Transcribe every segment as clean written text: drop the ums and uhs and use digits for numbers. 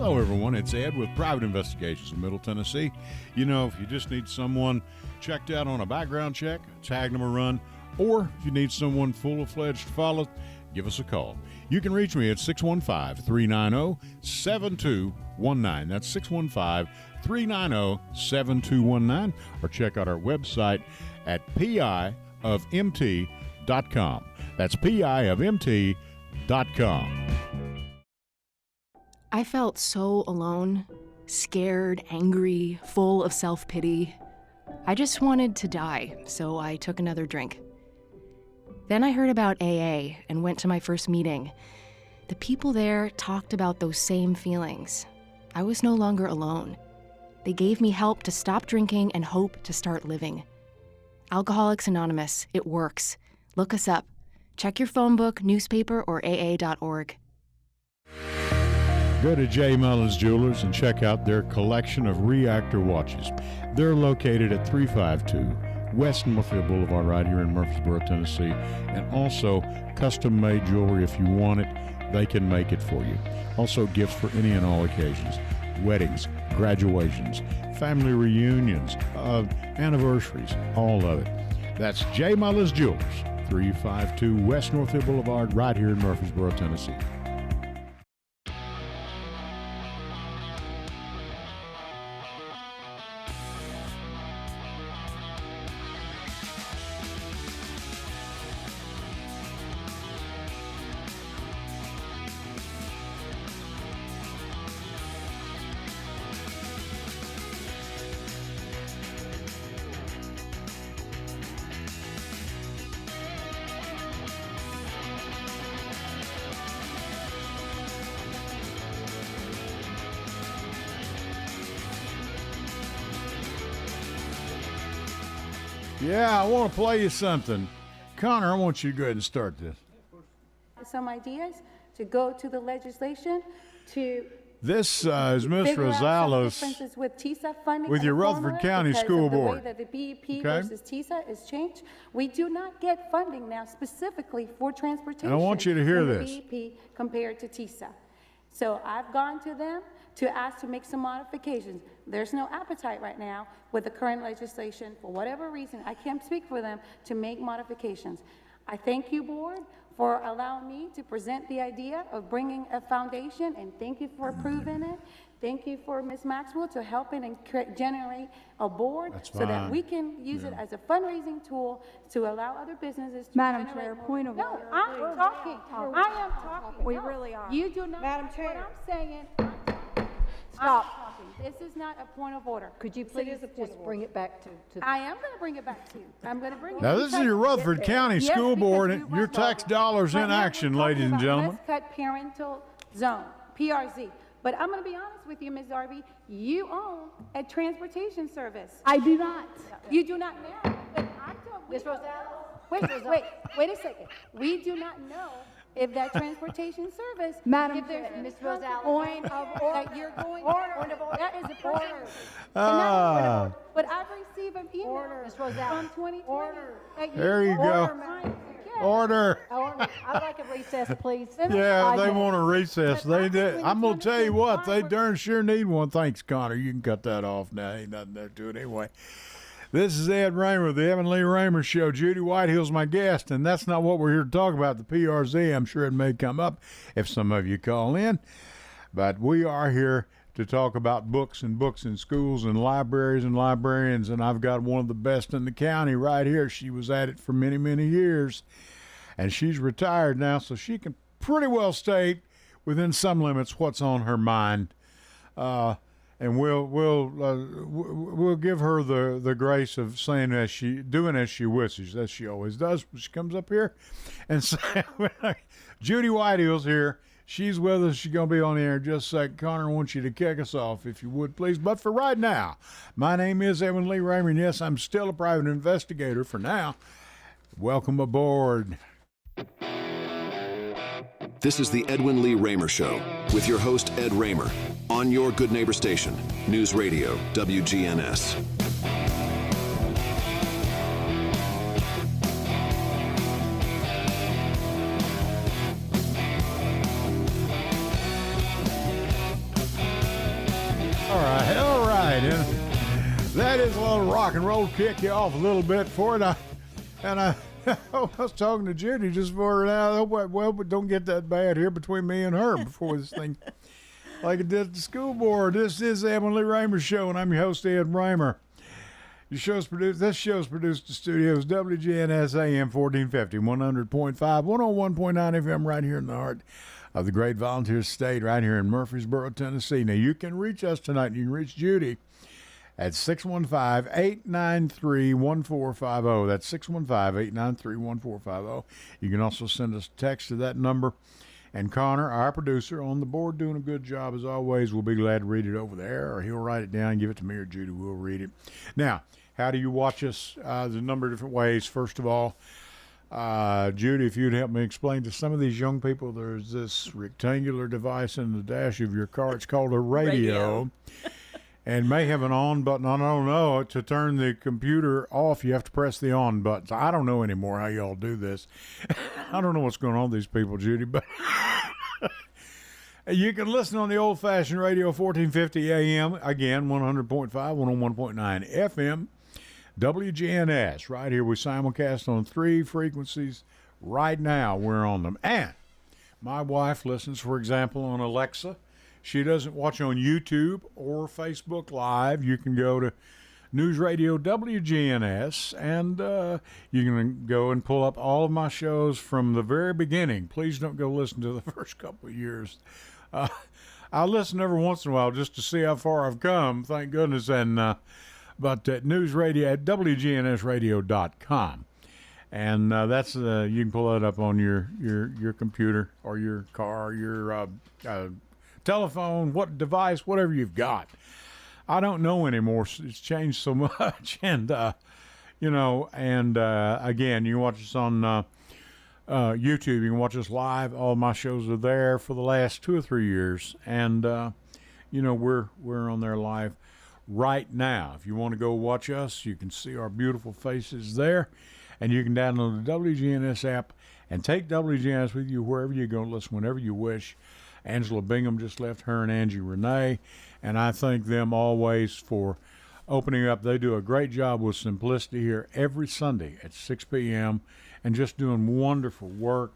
Hello, everyone. It's Ed with Private Investigations in Middle Tennessee. You know, if you just need someone checked out on a background check, tag them a run, or if you need someone full-fledged to follow, give us a call. You can reach me at 615-390-7219. That's 615-390-7219. Or check out our website at piofmt.com. That's piofmt.com. I felt so alone, scared, angry, full of self-pity. I just wanted to die, so I took another drink. Then I heard about AA and went to my first meeting. The people there talked about those same feelings. I was no longer alone. They gave me help to stop drinking and hope to start living. Alcoholics Anonymous, it works. Look us up. Check your phone book, newspaper, or aa.org. Go to J. Mullins Jewelers and check out their collection of reactor watches. They're located at 352 West Northfield Boulevard right here in Murfreesboro, Tennessee. And also custom-made jewelry. If you want it, they can make it for you. Also gifts for any and all occasions. Weddings, graduations, family reunions, anniversaries, all of it. That's J. Mullins Jewelers, 352 West Northfield Boulevard right here in Murfreesboro, Tennessee. Yeah, I want to play you something. Connor, I want you to go ahead and start this. Some ideas to go to the legislation to This is Ms. figure out some Rosales differences with TISA funding with and your the Rutherford formula County because School of the Board. way that the BEP Okay. versus TISA is changed. We do not get funding now specifically for transportation. And I want you to hear in the this. BEP compared to TISA. So I've gone to them to ask to make some modifications. There's no appetite right now with the current legislation, for whatever reason, I can't speak for them, to make modifications. I thank you, Board, for allowing me to present the idea of bringing a foundation, and thank you for approving it. Thank you for Ms. Maxwell to helping and generate a board That's so that fine. we can use it as a fundraising tool to allow other businesses to Madam generate Chair, more- point of No, order. I'm talking. I am talking. We No, really are. You do not. Madam What Chair. I'm saying. Stop. I'm talking. This is not a point of order. Could you please just bring it back to I am going to bring it back to you. I'm going to bring it. Now, this is your Rutherford County Yes, School because Board, you and your want tax those. dollars Right in now, we're action, talking ladies and about gentlemen. Let's cut parental zone, PRZ. But I'm going to be honest with you, Ms. Darby. You own a transportation service. I do not. You do not know. But I don't. Ms. Rosales? Wait a second. We do not know if that transportation service. Madam if there's Chair. any Ms. kind Rosales. Point of order. that you're going. Order. That is a person. Ah. But I've received an email Order. Ms. Rosales. from 2020. Order. that There you go. are trying to get. Order. I'd like a recess, please. Yeah, they want a recess. But I They think did. we I'm need gonna to tell you what, they understand why darn sure need one. Thanks, Connor. You can cut that off now. Ain't nothing there to it anyway. This is Ed Raymer, the Evan Lee Raymer Show. Judy Whitehill's my guest, and that's not what we're here to talk about. The PRZ. I'm sure it may come up if some of you call in, but we are here to talk about books and books in schools and libraries and librarians. And I've got one of the best in the county right here. She was at it for many, many years. And she's retired now, so she can pretty well state within some limits what's on her mind. And we'll give her the grace of saying doing as she wishes, as she always does when she comes up here. And so, Judy Whitehill's here. She's with us. She's going to be on the air in just a second. Connor, I want you to kick us off, if you would, please. But for right now, my name is Evan Lee Raymer, and yes, I'm still a private investigator for now. Welcome aboard. This is the Edwin Lee Raymer Show with your host, Ed Raymer, on your Good Neighbor station, News Radio, WGNS. All right. And that is a little rock and roll, kick you off a little bit for it. I was talking to Judy just for now. Well, but don't get that bad here between me and her before this thing, like it did at the school board. This is the Edwin Lee Raymer Show, and I'm your host, Ed Raymer. This show's produced in studios, WGNS AM 1450, 100.5, 101.9 FM right here in the heart of the great volunteer state right here in Murfreesboro, Tennessee. Now, you can reach us tonight. You can reach Judy at 615-893-1450. That's 615-893-1450. You can also send us a text to that number. And Connor, our producer, on the board, doing a good job as always. We'll be glad to read it over the air, or he'll write it down, give it to me, or Judy will read it. Now, how do you watch us? There's a number of different ways. First of all, Judy, if you'd help me explain to some of these young people, there's this rectangular device in the dash of your car. It's called a radio. And may have an on button. I don't know. To turn the computer off, you have to press the on button. So I don't know anymore how y'all do this. I don't know what's going on with these people, Judy, but you can listen on the old-fashioned radio, 1450 AM, again, 100.5, 101.9 FM, WGNS. Right here, we simulcast on 3 frequencies. Right now, we're on them. And my wife listens, for example, on Alexa. She doesn't watch on YouTube or Facebook Live. You can go to News Radio WGNS, and you can go and pull up all of my shows from the very beginning. Please don't go listen to the first couple of years. I listen every once in a while just to see how far I've come, thank goodness. And but at News Radio at WGNSradio.com. And that's you can pull that up on your computer or your car, or your telephone, what device, whatever you've got. I don't know anymore. It's changed so much. And, again, you can watch us on YouTube. You can watch us live. All my shows are there for the last 2 or 3 years. And, we're on there live right now. If you want to go watch us, you can see our beautiful faces there. And you can download the WGNS app and take WGNS with you wherever you go. Listen whenever you wish. Angela Bingham just left, her and Angie Renee, and I thank them always for opening up. They do a great job with Simplicity here every Sunday at 6 p.m. and just doing wonderful work,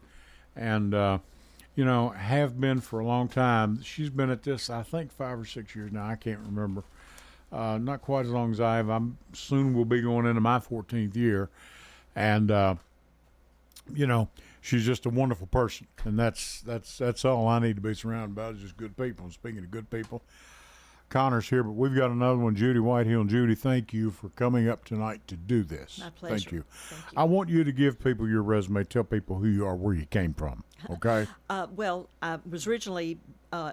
and, have been for a long time. She's been at this, I think, 5 or 6 years now. I can't remember. Not quite as long as I have. I'm soon will be going into my 14th year, and, she's just a wonderful person, and that's all I need to be surrounded by is just good people. And speaking of good people, Connor's here, but we've got another one, Judy Whitehill. And Judy, thank you for coming up tonight to do this. My pleasure. Thank you. Thank you. I want you to give people your resume. Tell people who you are, where you came from. Okay. Well, I was originally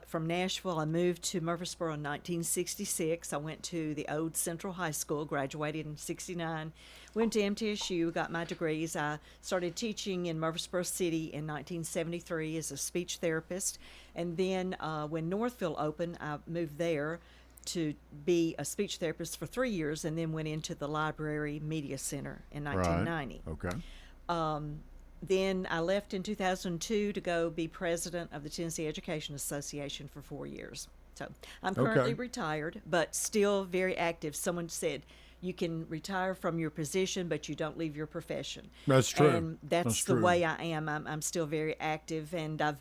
from Nashville. I moved to Murfreesboro in 1966. I went to the old Central High School, graduated in 69. Went to MTSU, got my degrees. I started teaching in Murfreesboro City in 1973 as a speech therapist. And then when Northville opened, I moved there to be a speech therapist for 3 years, and then went into the Library Media Center in 1990. Right. Okay. Then I left in 2002 to go be president of the Tennessee Education Association for 4 years. So I'm currently retired, but still very active. Someone said, you can retire from your position, but you don't leave your profession. That's true. And that's the way I am. I'm still very active, and I've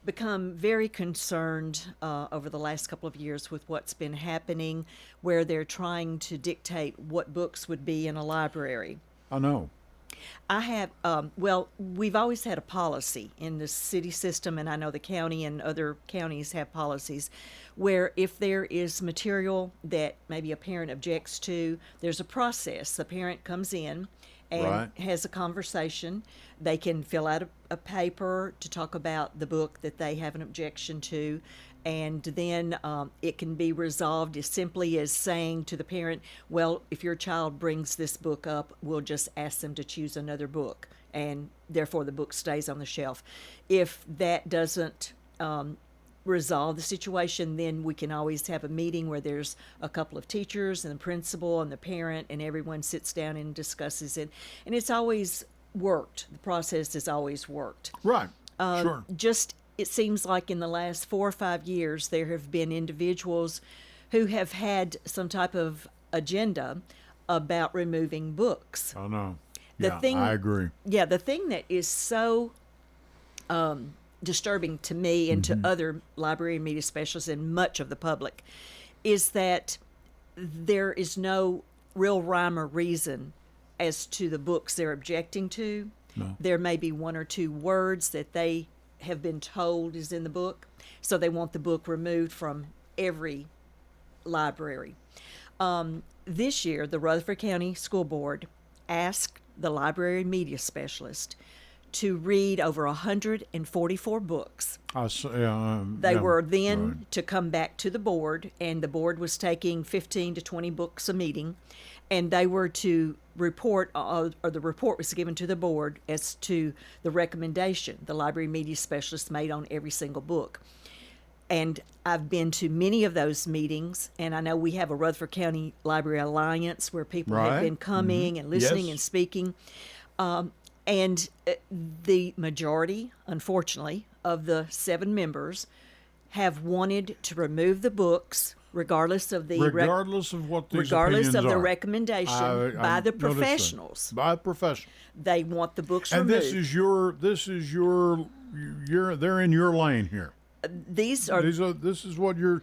become very concerned over the last couple of years with what's been happening, where they're trying to dictate what books would be in a library. I know. I have, we've always had a policy in the city system, and I know the county and other counties have policies, where if there is material that maybe a parent objects to, there's a process. The parent comes in and has a conversation. They can fill out a paper to talk about the book that they have an objection to, and then it can be resolved as simply as saying to the parent, well, if your child brings this book up, we'll just ask them to choose another book, and therefore the book stays on the shelf. If that doesn't resolve the situation, then we can always have a meeting where there's a couple of teachers and the principal and the parent, and everyone sits down and discusses it. And it's always worked. The process has always worked. Right. Sure. Just, it seems like in the last 4 or 5 years, there have been individuals who have had some type of agenda about removing books. I know. The Yeah, thing, I agree. Yeah, the thing that is so disturbing to me and to other library and media specialists and much of the public is that there is no real rhyme or reason as to the books they're objecting to. No. There may be one or two words that they have been told is in the book, so they want the book removed from every library. This year, the Rutherford County School Board asked the library and media specialist to read over 144 books. They were then to come back to the board, and the board was taking 15 to 20 books a meeting, and they were to report, or the report was given to the board as to the recommendation the library media specialist made on every single book. And I've been to many of those meetings, and I know we have a Rutherford County Library Alliance where people have been coming and listening and speaking. And the majority, unfortunately, of the 7 members have wanted to remove the books, regardless of the regardless of what these regardless of opinions the are. recommendation by the professionals. By the professionals. They want the books And removed. this is your they're in your lane here. These are This is what you're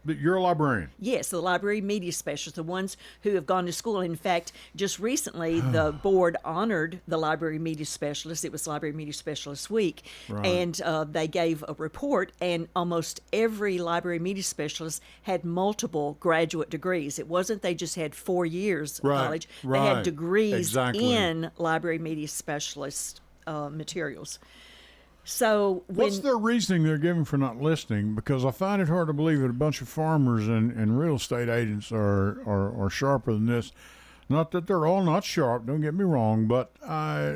a librarian. Yes, the library media specialists, the ones who have gone to school. In fact, just recently, the board honored the library media specialists. It was Library Media Specialist Week, and they gave a report, and almost every library media specialist had multiple graduate degrees. It wasn't they just had 4 years of college. They had degrees in library media specialist materials. So what's their reasoning they're giving for not listening? Because I find it hard to believe that a bunch of farmers and real estate agents are sharper than this. Not that they're all not sharp, don't get me wrong, but I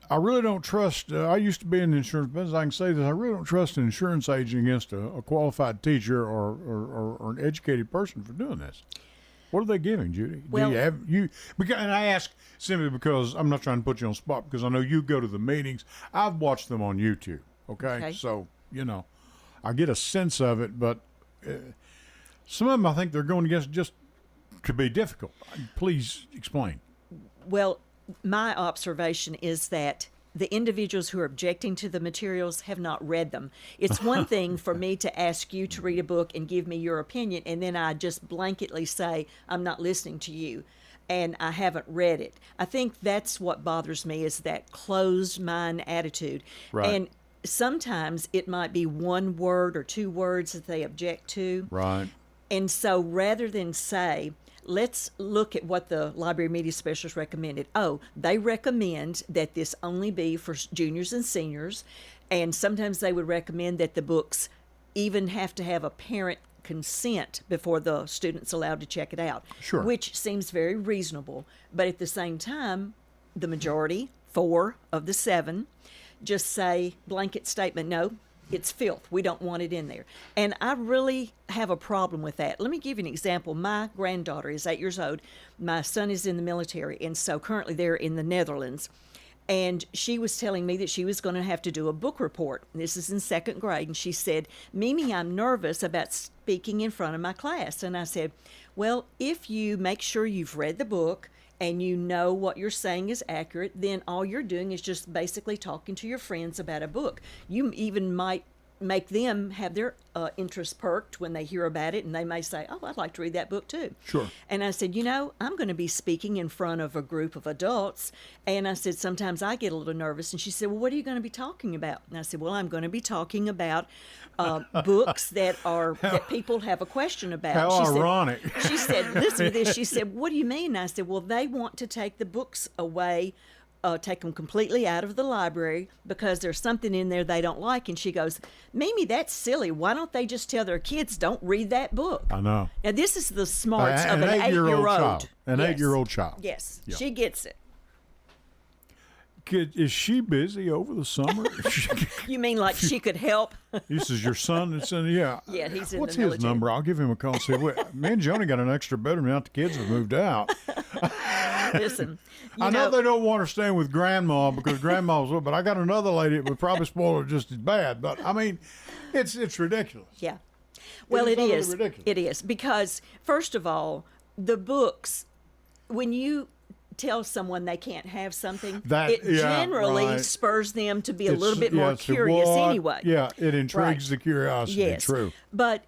really don't trust. I used to be in the insurance business. I can say this: I really don't trust an insurance agent against a qualified teacher or an educated person for doing this. What are they giving, Judy? Well, And I ask simply because I'm not trying to put you on the spot, because I know you go to the meetings. I've watched them on YouTube. Okay. So I get a sense of it, but some of them I think they're going against just to be difficult. Please explain. Well, my observation is that the individuals who are objecting to the materials have not read them. It's one thing for me to ask you to read a book and give me your opinion, and then I just blanketly say, I'm not listening to you, and I haven't read it. I think that's what bothers me, is that closed mind attitude. Right. And sometimes it might be one word or 2 words that they object to. Right. And so rather than say, let's look at what the library media specialist recommended. Oh, they recommend that this only be for juniors and seniors, and sometimes they would recommend that the books even have to have a parent consent before the student's allowed to check it out. Sure. Which seems very reasonable, but at the same time, the majority, 4 of the 7, just say blanket statement, no, it's filth. We don't want it in there. And I really have a problem with that. Let me give you an example. My granddaughter is 8 years old. My son is in the military, and so currently they're in the Netherlands. And she was telling me that she was going to have to do a book report. This is in 2nd grade. And she said, Mimi, I'm nervous about speaking in front of my class. And I said, well, if you make sure you've read the book and you know what you're saying is accurate, then all you're doing is just basically talking to your friends about a book. You even might make them have their interest perked when they hear about it, and they may say, oh, I'd like to read that book too. Sure. And I said, I'm going to be speaking in front of a group of adults, and I said, sometimes I get a little nervous. And she said, well, what are you going to be talking about? And I said, well, I'm going to be talking about books that people have a question about. How ironic. She said, listen to this. She said, what do you mean? And I said, well, they want to take the books away, take them completely out of the library because there's something in there they don't like. And she goes, Mimi, that's silly. Why don't they just tell their kids, don't read that book? I know. Now, this is the smarts of an 8-year-old 8-year-old. child. An Yes. 8-year-old child. Yes, Yeah. she gets it. Is she busy over the summer? You mean like she could help? This is your son that's in, yeah. Yeah, he's in What's the his military. number? I'll give him a call and say, me and Joni got an extra bedroom now that the kids have moved out. Listen, I know they don't want her staying with grandma because grandma's with, but I got another lady that would probably spoil her just as bad. But I mean, it's ridiculous. Yeah. Well, it utterly is. ridiculous. It is because, first of all, the books, when you tell someone they can't have something, it generally right. spurs them to be a It's- little bit more it's curious what- anyway. Yeah, it intrigues Right. the curiosity. Yes. True. But,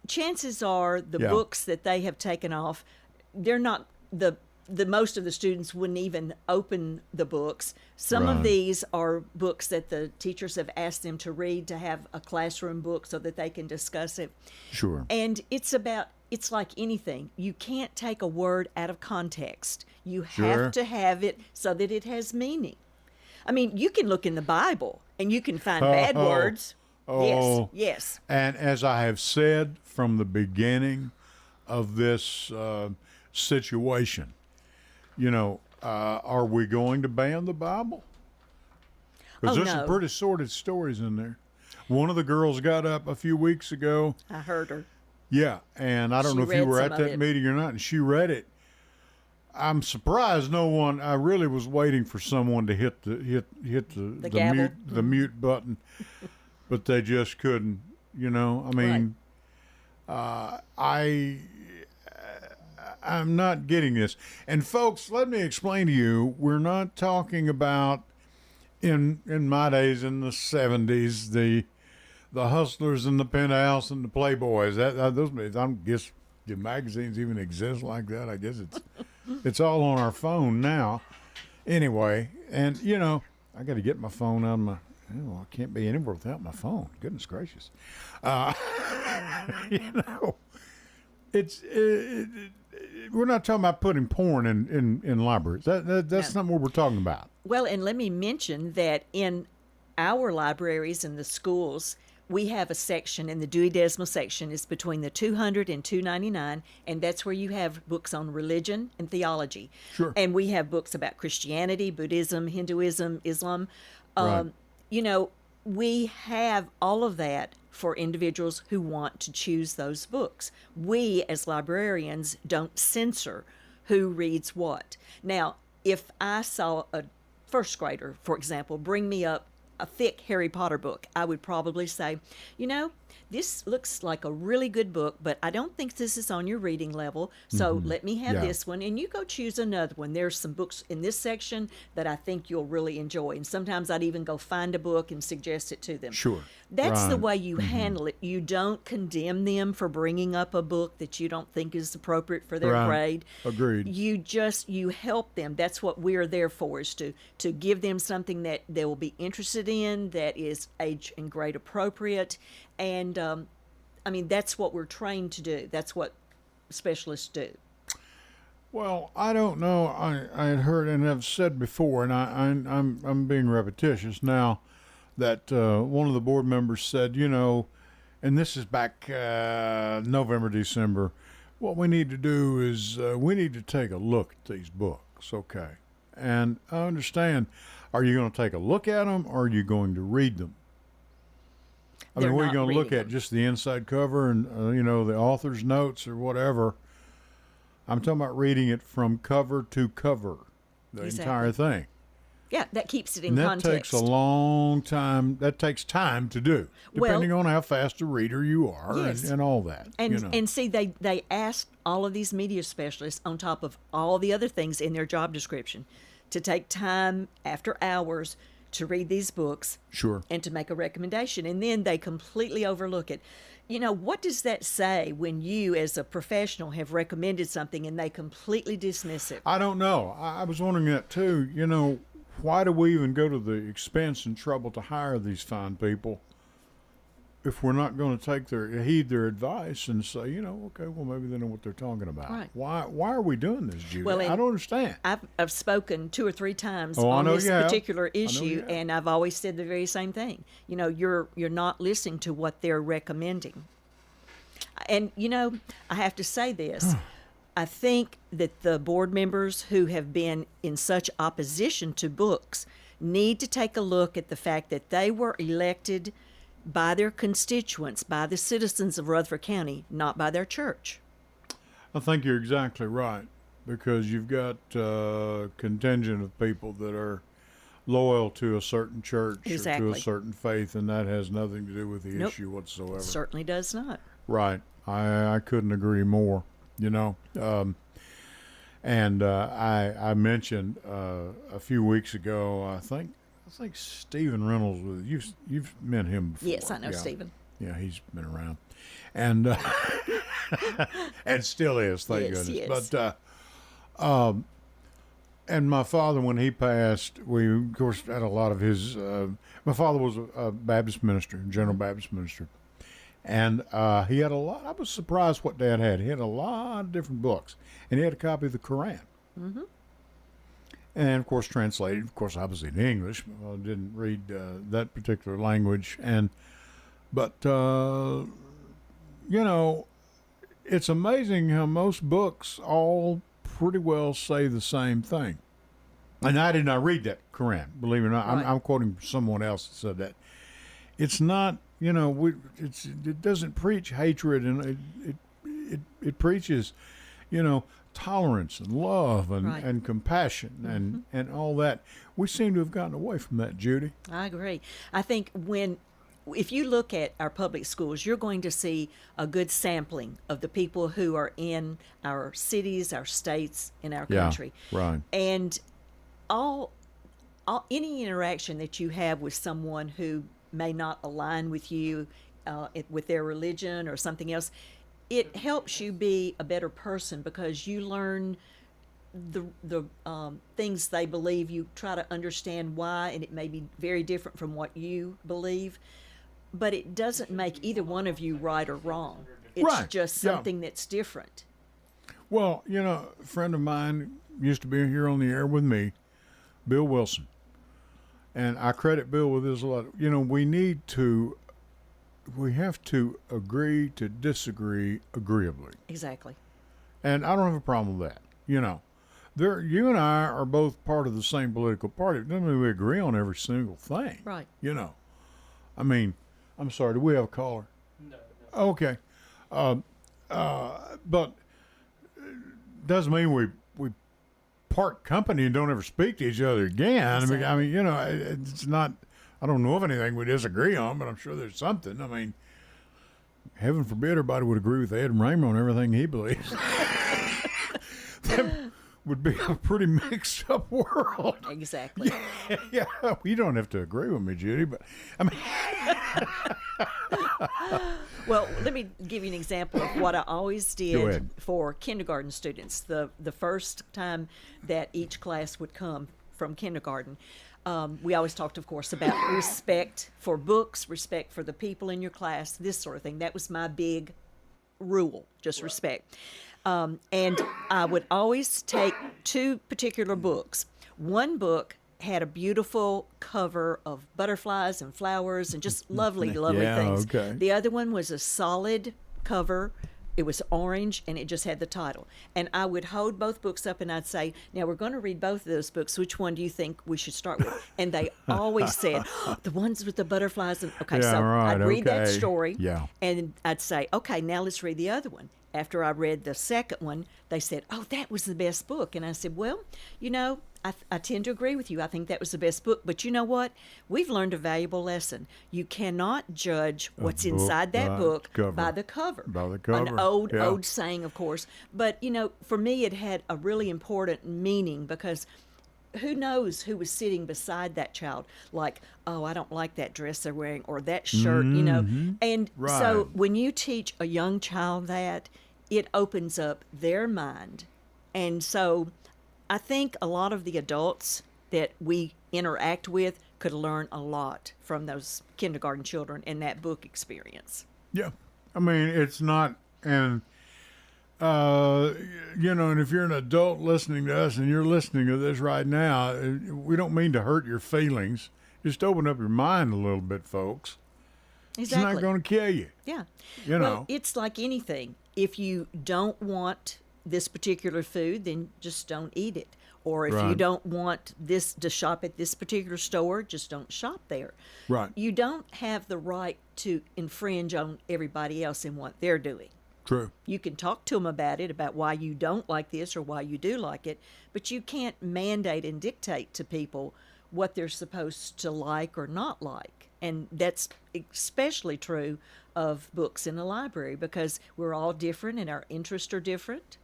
chances are the Yeah. books that they have taken off, they're not the most of the students wouldn't even open the books. Some Right. of these are books that the teachers have asked them to read to have a classroom book so that they can discuss it. Sure. And it's like anything. You can't take a word out of context. You Sure. have to have it so that it has meaning. I mean, you can look in the Bible and you can find bad words. Oh. Yes. And as I have said from the beginning of this situation, are we going to ban the Bible? Because Oh, there's some no. pretty sordid stories in there. One of the girls got up a few weeks ago. I heard her. Yeah, and I don't She know if you read were some at of that it. meeting or not, and she read it. I'm surprised no one. I really was waiting for someone to hit the gavel. mute button, but they just couldn't. I mean, I'm not getting this. And folks, let me explain to you. We're not talking about in my days in the '70s the hustlers and the penthouse and the playboys. Those I guess do magazines even exist like that? I guess it's all on our phone now. Anyway, and I got to get my phone out of my. I can't be anywhere without my phone. Goodness gracious. It's we're not talking about putting porn in libraries. That's not what we're talking about. Well, and let me mention that in our libraries and the schools, we have a section, and the Dewey Decimal section is between the 200 and 299, and that's where you have books on religion and theology. Sure. And we have books about Christianity, Buddhism, Hinduism, Islam. Right. We have all of that for individuals who want to choose those books. We, as librarians, don't censor who reads what. Now, if I saw a first grader, for example, bring me up a thick Harry Potter book, I would probably say, this looks like a really good book, but I don't think this is on your reading level, so let me have Yeah. this one, and you go choose another one. There's some books in this section that I think you'll really enjoy, and sometimes I'd even go find a book and suggest it to them. Sure. That's the Right. way you handle it. You don't condemn them for bringing up a book that you don't think is appropriate for their Right. grade. Agreed. You help them. That's what we're there for, is to give them something that they will be interested in, that is age and grade appropriate. And that's what we're trained to do. That's what specialists do. Well, I don't know. I had heard and I've said before, and I'm being repetitious now, that one of the board members said, and this is back November, December. What we need to do is we need to take a look at these books, okay? And I understand. Are you going to take a look at them, or are you going to read them? I mean, They're we're not going to look reading at them. just the inside cover and the author's notes or whatever. I'm talking about reading it from cover to cover, the entire thing. Yeah, that keeps it in And that context. takes a long time. That takes time to do, depending on how fast a reader you are Yes. and all that. And see, they ask all of these media specialists, on top of all the other things in their job description, to take time after hours to read these books Sure. and to make a recommendation. And then they completely overlook it. What does that say when you, as a professional, have recommended something and they completely dismiss it? I don't know. I was wondering that too. Why do we even go to the expense and trouble to hire these fine people if we're not going to heed their advice and say, okay, well, maybe they know what they're talking about. Right. Why are we doing this, Judy? Well, I don't understand. I've spoken 2 or 3 times Oh, I on know this you have. particular I know you issue, have. and I've always said the very same thing. You're not listening to what they're recommending. And I have to say this. I think that the board members who have been in such opposition to books need to take a look at the fact that they were elected by their constituents, by the citizens of Rutherford County, not by their church. I think you're exactly right, because you've got a contingent of people that are loyal to a certain church or to Exactly. a certain faith, and that has nothing to do with the Nope. issue whatsoever. Certainly does not. Right. I couldn't agree more. You know. And I mentioned a few weeks ago. I think Stephen Reynolds was you've met him before. Yes, I know Yeah. Stephen. Yeah, he's been around, and and still is. Thank Yes, goodness. yes. But and my father, when he passed, we of course had a lot of his. My father was a Baptist minister, General Baptist minister, and he had a lot. I was surprised what Dad had. He had a lot of different books, and he had a copy of the Quran. Mm-hmm. And of course, translated. Of course, I was in English. I didn't read that particular language, but you know, it's amazing how most books all pretty well say the same thing. And I did not read that Quran, believe it or not. Right. I'm quoting someone else that said that. It's not, you know, it doesn't preach hatred, and it preaches, you know, tolerance and love and, Right. and compassion and all that. We seem to have gotten away from that, Judy. I agree. I think if you look at our public schools, you're going to see a good sampling of the people who are in our cities, our states, in our country. Right. And all any interaction that you have with someone who may not align with you, with their religion or something else, it helps you be a better person because you learn the things they believe. You try to understand why, and it may be very different from what you believe, but it doesn't make either one of you right or wrong. It's Right, just yeah. something that's different. Well, you know, a friend of mine used to be here on the air with me, Bill Wilson. And I credit Bill with this a lot. You know, we have to agree to disagree agreeably. Exactly. And I don't have a problem with that. You know, you and I are both part of the same political party. It doesn't mean we agree on every single thing. Right. You know, I mean, I'm sorry, do we have a caller? No. Okay. But doesn't mean we part company and don't ever speak to each other again. Exactly. I mean, you know, it's not. I don't know of anything we disagree on, but I'm sure there's something. I mean, heaven forbid everybody would agree with Ed Raymer on everything he believes. That would be a pretty mixed up world. Exactly. Yeah, you don't have to agree with me, Judy, but I mean, Well, let me give you an example of what I always Go did ahead. for kindergarten students. The first time that each class would come from kindergarten, we always talked, of course, about respect for books, respect for the people in your class, this sort of thing. That was my big rule, just respect. And I would always take two particular books. One book had a beautiful cover of butterflies and flowers and just lovely, lovely Yeah, things. okay. The other one was a solid cover. It was orange, and it just had the title. And I would hold both books up, and I'd say, now we're going to read both of those books. Which one do you think we should start with? And they always said, the ones with the butterflies. And okay, Yeah, so right, I'd read that okay. story, Yeah. and I'd say, okay, now let's read the other one. After I read the second one, they said, oh, that was the best book. And I said, well, you know, I tend to agree with you. I think that was the best book. But you know what? We've learned a valuable lesson. You cannot judge what's book inside by that book cover. by the cover. By the cover, An old yeah. saying, of course. But, you know, for me, it had a really important meaning because who knows who was sitting beside that child, like, oh, I don't like that dress they're wearing or that shirt, you know. And Right. so when you teach a young child that, it opens up their mind. And so I think a lot of the adults that we interact with could learn a lot from those kindergarten children in that book experience. yeah. I mean, it's not, and you know, and if you're an adult listening to us and you're listening to this right now, we don't mean to hurt your feelings. Just open up your mind a little bit, folks. Exactly. It's not going to kill you. Yeah. You Well, know. it's like anything. If you don't want this particular food, then just don't eat it. Or if you Right. don't want this to shop at this particular store, just don't shop there. Right. You don't have the right to infringe on everybody else in what they're doing. True. You can talk to them about it, about why you don't like this or why you do like it, but you can't mandate and dictate to people what they're supposed to like or not like. And that's especially true of books in the library because we're all different and our interests are different.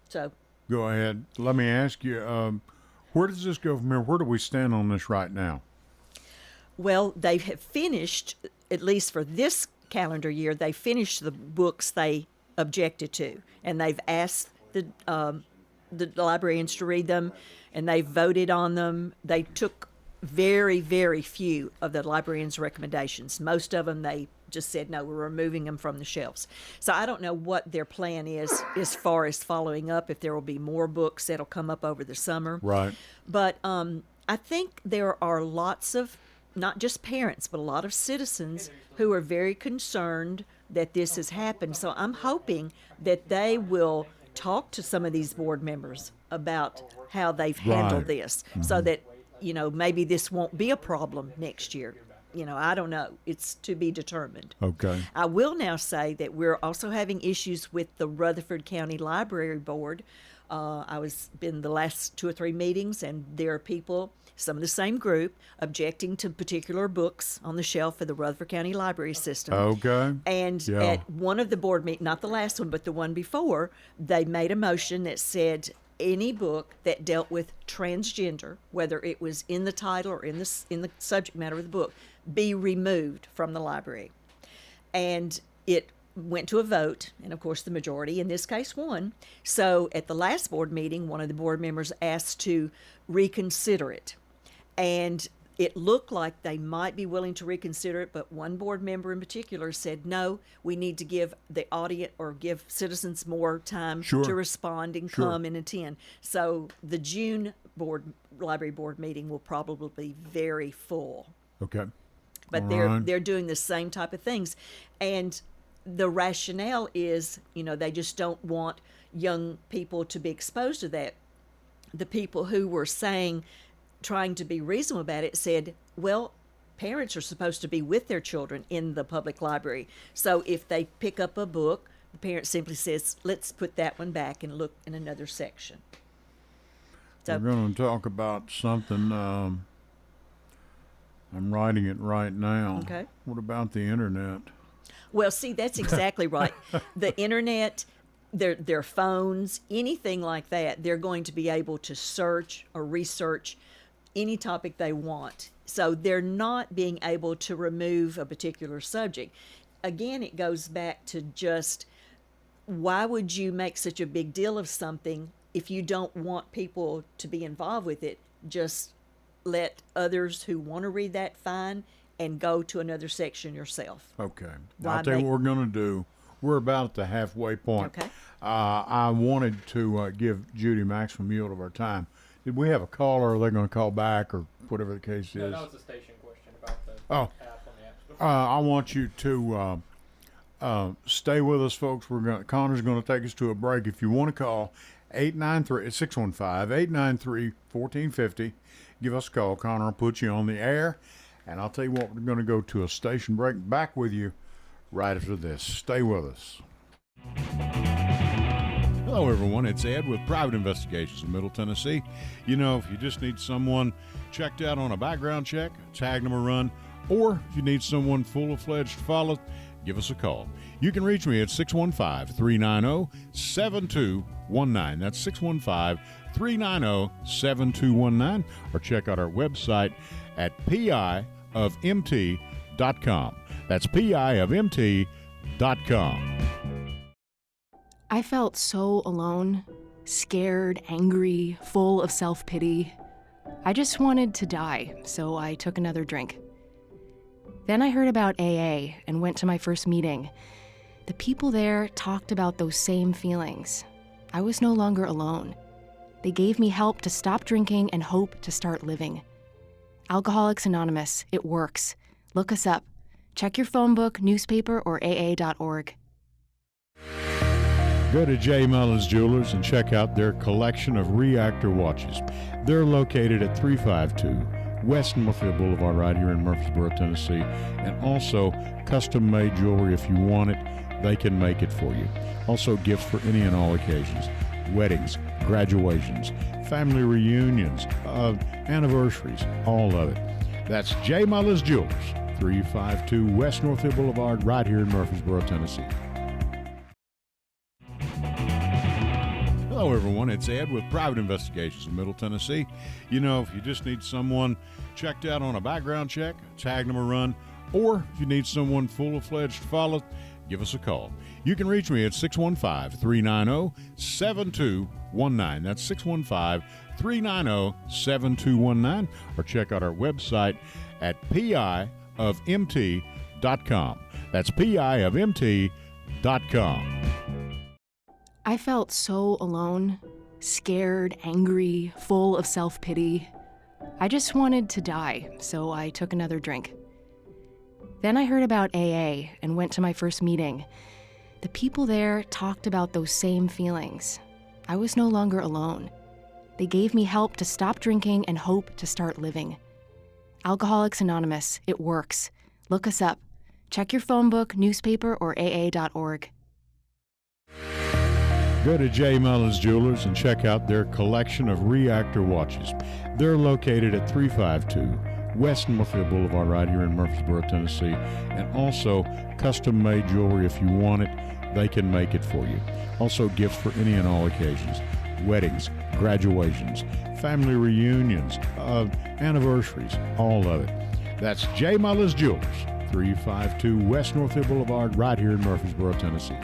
So, Go ahead. Let me ask you, where does this go from here? Where do we stand on this right now? well, they have finished, at least for this calendar year, they finished the books they objected to. And they've asked the librarians to read them, and they voted on them. They took very, very few of the librarians' recommendations. Most of them, they just said, no, we're removing them from the shelves. So I don't know what their plan is as far as following up, if there will be more books that'll come up over the summer. Right. But I think there are lots of, not just parents, but a lot of citizens who are very concerned that this has happened. So I'm hoping that they will talk to some of these board members about how they've handled Right. this, so that, you know, maybe this won't be a problem next year. You know, I don't know. It's to be determined. Okay. I will now say that we're also having issues with the Rutherford County Library Board. I was in the last 2 or 3 meetings, and there are people, some of the same group, objecting to particular books on the shelf for the Rutherford County Library System. Okay. And Yeah. at one of the board meetings, not the last one, but the one before, they made a motion that said any book that dealt with transgender, whether it was in the title or in the subject matter of the book, be removed from the library. And it went to a vote, and of course the majority in this case won. So at the last board meeting, one of the board members asked to reconsider it. And it looked like they might be willing to reconsider it, but one board member in particular said, no, we need to give the audience or give citizens more time Sure. to respond and Sure. come and attend. So the June library board meeting will probably be very full. Okay. But All they're right. they're doing the same type of things. And the rationale is, you know, they just don't want young people to be exposed to that. The people who were saying, trying to be reasonable about it, said, well, parents are supposed to be with their children in the public library. So if they pick up a book, the parent simply says, let's put that one back and look in another section. So We're going to talk about something. I'm writing it right now. Okay. What about the internet? Well, see, that's exactly right. The internet, their phones, anything like that, they're going to be able to search or research any topic they want. So they're not being able to remove a particular subject. Again, it goes back to just, why would you make such a big deal of something if you don't want people to be involved with it? Just let others who want to read that fine and go to another section yourself. Okay. Why I'll tell you make- what we're going to do. We're about at the halfway point. Okay. I wanted to give Judy maximum yield of our time. Did we have a caller, or are they going to call back, or whatever the case No, is? that was a station question about the Oh. app on the App Store. I want you to stay with us, folks. Connor's going to take us to a break. If you want to call, 615-893-1450. Give us a call. Connor will put you on the air. And I'll tell you what, we're going to go to a station break. Back with you right after this. Stay with us. Hello, everyone. It's Ed with Private Investigations in Middle Tennessee. You know, if you just need someone checked out on a background check, tag them a run, or if you need someone full-fledged to follow, give us a call. You can reach me at 615-390-7219. That's 615-390-7219. Or check out our website at piofmt.com. That's piofmt.com. I felt so alone, scared, angry, full of self-pity. I just wanted to die, so I took another drink. Then I heard about AA and went to my first meeting. The people there talked about those same feelings. I was no longer alone. They gave me help to stop drinking and hope to start living. Alcoholics Anonymous, it works. Look us up. Check your phone book, newspaper, or aa.org. Go to J. Mullins Jewelers and check out their collection of reactor watches. They're located at 352 West Northfield Boulevard right here in Murfreesboro, Tennessee. And also custom-made jewelry. If you want it, they can make it for you. Also gifts for any and all occasions. Weddings, graduations, family reunions, anniversaries, all of it. That's J. Mullis Jewelers, 352 West Northfield Boulevard, right here in Murfreesboro, Tennessee. Hello, everyone. It's Ed with Private Investigations in Middle Tennessee. You know, if you just need someone checked out on a background check, tag them a run, or if you need someone full-fledged to follow, give us a call. You can reach me at 615-390-7219. That's 615-390-7219, or check out our website at piofmt.com. That's piofmt.com. I felt so alone, scared, angry, full of self-pity. I just wanted to die, so I took another drink. Then I heard about AA and went to my first meeting. The people there talked about those same feelings. I was no longer alone. They gave me help to stop drinking and hope to start living. Alcoholics Anonymous, it works. Look us up. Check your phone book, newspaper, or aa.org. Go to J. Mullis Jewelers and check out their collection of reactor watches. They're located at 352 West Northfield Boulevard, right here in Murfreesboro, Tennessee. And also, custom-made jewelry. If you want it, they can make it for you. Also, gifts for any and all occasions. Weddings, graduations, family reunions, anniversaries, all of it. That's J. Mullis Jewelers, 352 West Northfield Boulevard, right here in Murfreesboro, Tennessee.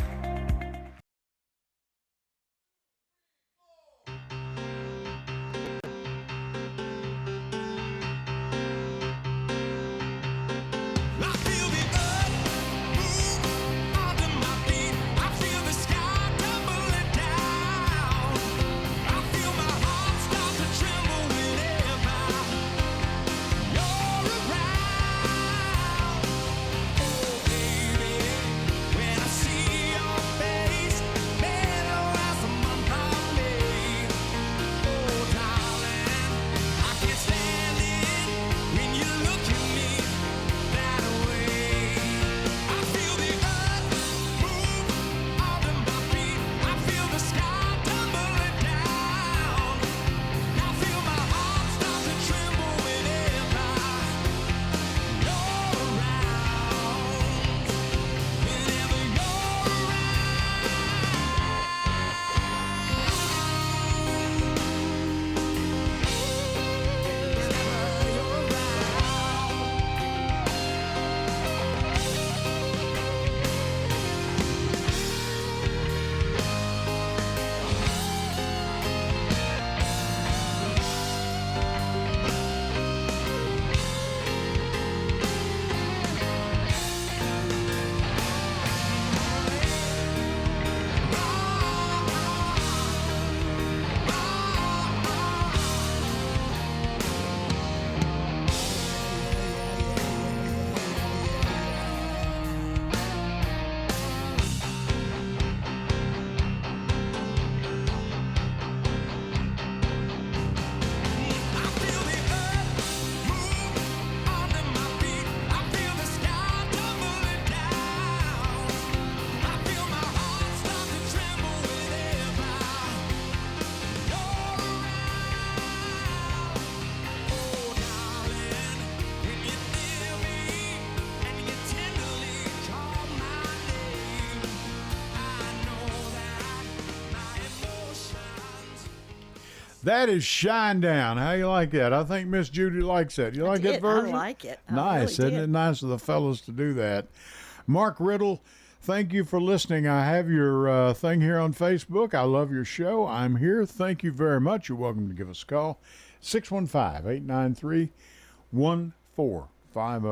That is Shine Down. How you like that? I think Miss Judy likes that. You like that version? I like it. Nice. Really Isn't it nice of the fellas to do that? Mark Riddle, thank you for listening. I have your thing here on Facebook. I love your show. I'm here. Thank you very much. You're welcome to give us a call. 615-893-1450.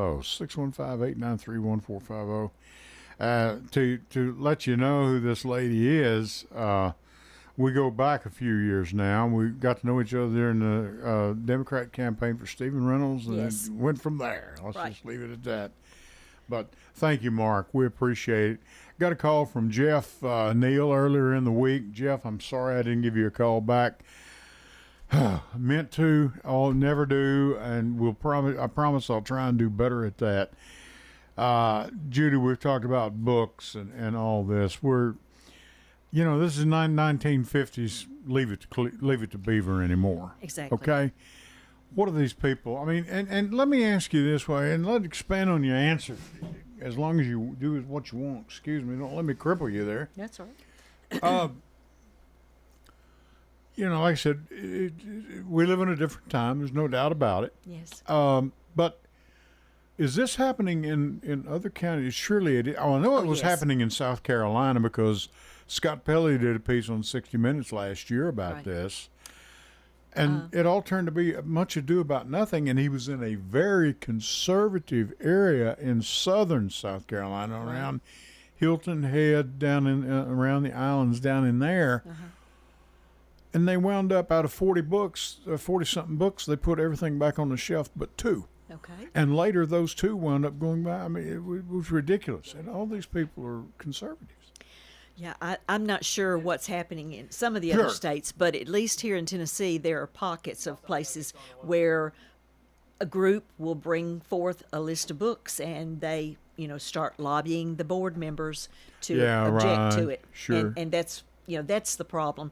615-893-1450. To let you know who this lady is, we go back a few years now. We got to know each other during the Democrat campaign for Stephen Reynolds, and Yes. it went from there. Let's Right. just leave it at that. But thank you, Mark. We appreciate it. Got a call from Jeff Neal earlier in the week. Jeff, I'm sorry I didn't give you a call back. Meant to. I'll never do, and I promise I'll try and do better at that. Judy, we've talked about books and all this. This is 1950s leave it to Beaver anymore. Exactly. Okay. What are these people? I mean, and let me ask you this way, and let expand on your answer, as long as you do what you want. Excuse me, don't let me cripple you there. That's all right. Like I said, we live in a different time. There's no doubt about it. Yes. But is this happening in other counties? Surely it is. Oh, I know it was yes. happening in South Carolina because Scott Pelley did a piece on 60 Minutes last year about Right. this. And it all turned to be much ado about nothing. And he was in a very conservative area in southern South Carolina, around Hilton Head, down in around the islands down in there. And they wound up, out of 40 books, 40-something books, they put everything back on the shelf but 2. Okay. And later those 2 wound up going by. I mean, it was ridiculous. And all these people are conservatives. Yeah, I'm not sure what's happening in some of the Sure. other states, but at least here in Tennessee, there are pockets of places where a group will bring forth a list of books and they, start lobbying the board members to object to right. it. Sure. And that's, that's the problem.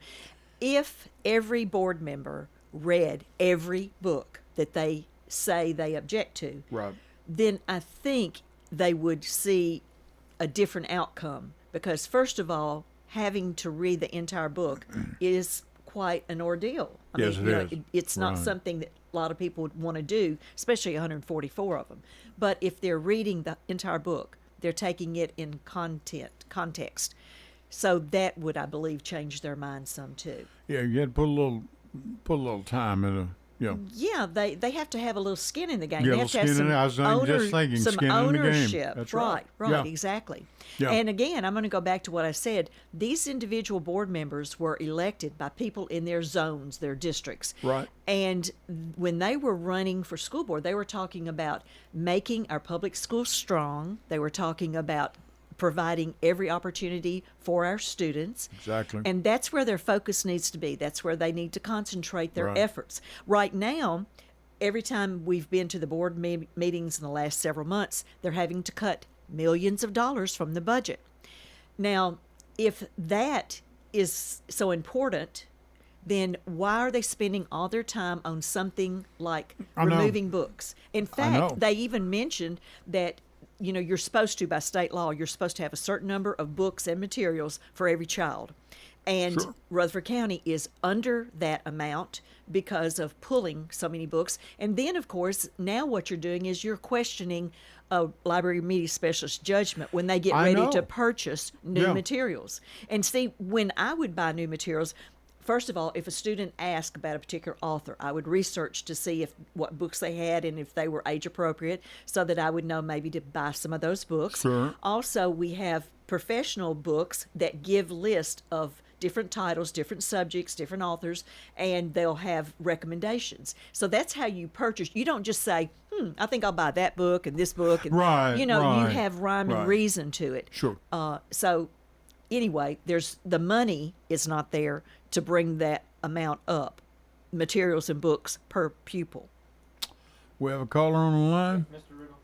If every board member read every book that they say they object to, Right. then I think they would see a different outcome. Because first of all, having to read the entire book is quite an ordeal. Yes, it is. It's not Right. something that a lot of people would want to do, especially 144 of them. But if they're reading the entire book, they're taking it in context. So that would, I believe, change their mind some too. Yeah, you had to put a little time in Yeah, they have to have a little skin in the game. Yeah, They a have to little have skin in some it. I was just thinking some skin in the game. ownership. That's right. Yeah. Exactly. Yeah. And again, I'm going to go back to what I said. These individual board members were elected by people in their zones, their districts. Right. And when they were running for school board, they were talking about making our public schools strong. They were talking about providing every opportunity for our students. Exactly. And that's where their focus needs to be. That's where they need to concentrate their Right. efforts. Right now, every time we've been to the board meetings in the last several months, they're having to cut millions of dollars from the budget. Now, if that is so important, then why are they spending all their time on something like I know. removing books? In know. fact, they even mentioned that you're supposed to, by state law, you're supposed to have a certain number of books and materials for every child. And Sure. Rutherford County is under that amount because of pulling so many books. And then, of course, now what you're doing is you're questioning a library media specialist judgment when they get I ready know. to purchase new Yeah. materials. And see, when I would buy new materials, first of all, if a student asked about a particular author, I would research to see what books they had and if they were age appropriate, so that I would know maybe to buy some of those books. Sure. Also, we have professional books that give lists of different titles, different subjects, different authors, and they'll have recommendations. So that's how you purchase. You don't just say, I think I'll buy that book and this book. And, Right, you right, have rhyme right. and reason to it. Sure. So anyway, there's the money is not there to bring that amount up, materials and books per pupil. We have a caller on the line. Mr. Riddle.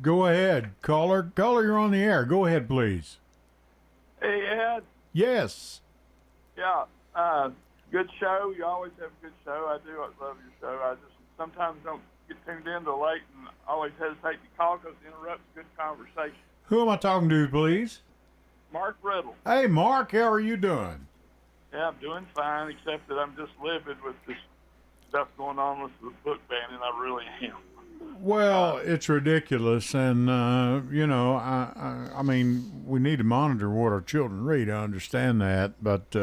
Go ahead, caller. Caller, you're on the air. Go ahead, please. Hey, Ed. Yes. Yeah, good show. You always have a good show. I do. I love your show. I just sometimes don't get tuned in till late and always hesitate to call because it interrupts good conversation. Who am I talking to, please? Mark Riddle. Hey, Mark, how are you doing? Yeah, I'm doing fine, except that I'm just livid with this stuff going on with the book banning. I really am. Well, it's ridiculous, and I mean, we need to monitor what our children read. I understand that, but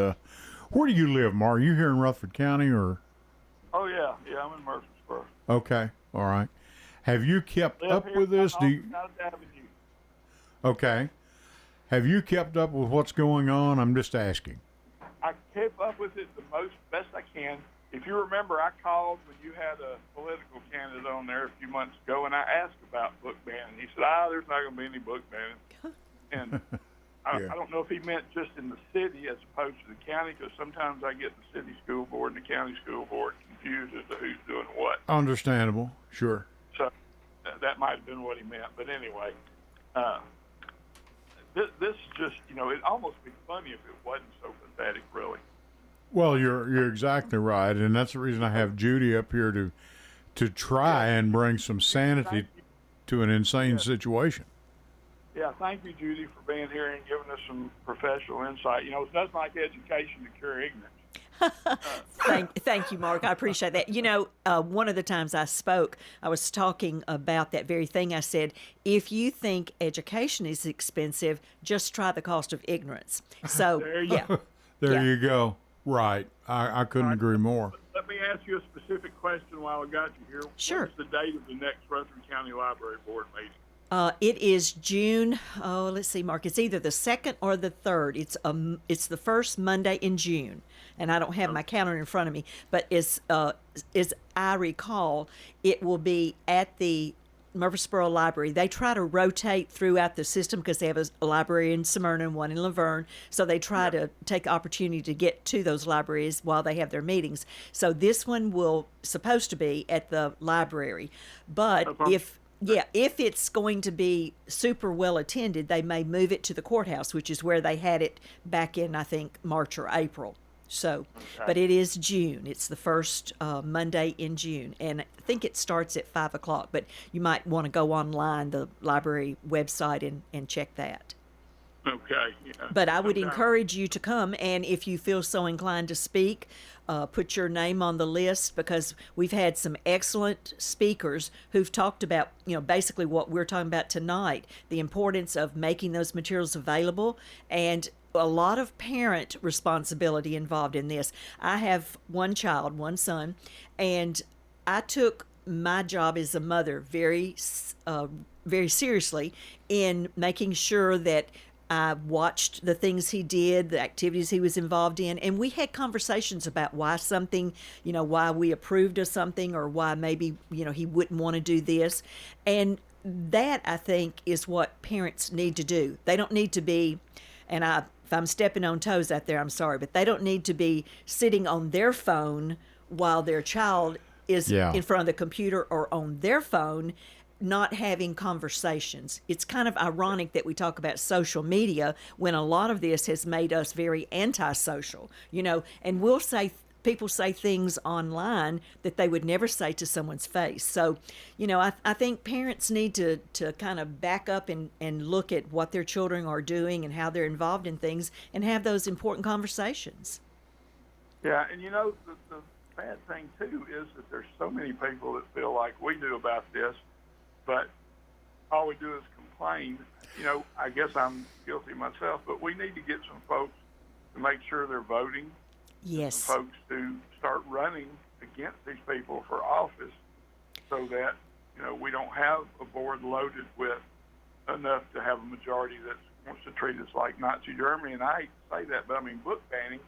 where do you live, Mark? Are you here in Rutherford County, or? Oh, yeah. I'm in Murfreesboro. Okay, all right. Have you kept Live up here with this? on Do you, South Avenue. okay. Have you kept up with what's going on? I'm just asking. I kept up with it the best I can. If you remember, I called when you had a political candidate on there a few months ago, and I asked about book banning. He said, there's not going to be any book banning. And Yeah. I don't know if he meant just in the city as opposed to the county, because sometimes I get the city school board and the county school board confused as to who's doing what. Understandable, sure. So that might have been what he meant. But anyway, this just, it'd almost be funny if it wasn't so pathetic, really. Well, you're exactly right, and that's the reason I have Judy up here to try and bring some sanity to an insane situation. Yeah, thank you, Judy, for being here and giving us some professional insight. You know, it's nothing like education to cure ignorance. Thank you, Mark. I appreciate that. You know, one of the times I spoke, I was talking about that very thing. I said, if you think education is expensive, just try the cost of ignorance. So, There you go. Right. I couldn't agree more. Let me ask you a specific question while I got you here. Sure. What's the date of the next Rutherford County Library Board meeting? It is June. Oh, let's see, Mark. It's either the 2nd or the 3rd. It's the first Monday in June, and I don't have my calendar in front of me. But as I recall, it will be at the Murfreesboro Library. They try to rotate throughout the system because they have a library in Smyrna and one in Laverne. So they try to take the opportunity to get to those libraries while they have their meetings. So this one will supposed to be at the library, but if it's going to be super well attended, they may move it to the courthouse, which is where they had it back in, I think, March or April. So, but it is June. It's the first Monday in June, and I think it starts at 5 o'clock. But you might want to go online, the library website, and check that. Okay. Yeah. But I would encourage you to come, and if you feel so inclined to speak, put your name on the list, because we've had some excellent speakers who've talked about, basically what we're talking about tonight, the importance of making those materials available, and a lot of parent responsibility involved in this. I have one child, one son, and I took my job as a mother very seriously in making sure that I watched the things he did, the activities he was involved in, and we had conversations about why something, why we approved of something, or why maybe, he wouldn't want to do this. And that, I think, is what parents need to do. They don't need to be, if I'm stepping on toes out there, I'm sorry, but they don't need to be sitting on their phone while their child is in front of the computer or on their phone, not having conversations. It's kind of ironic that we talk about social media when a lot of this has made us very antisocial, and people say things online that they would never say to someone's face. So, I think parents need to kind of back up and look at what their children are doing and how they're involved in things and have those important conversations. Yeah, and the bad thing, too, is that there's so many people that feel like we do about this, but all we do is complain. I guess I'm guilty myself, but we need to get some folks to make sure they're voting. Yes. Some folks to start running against these people for office so that, we don't have a board loaded with enough to have a majority that wants to treat us like Nazi Germany. And I hate to say that, but book banning,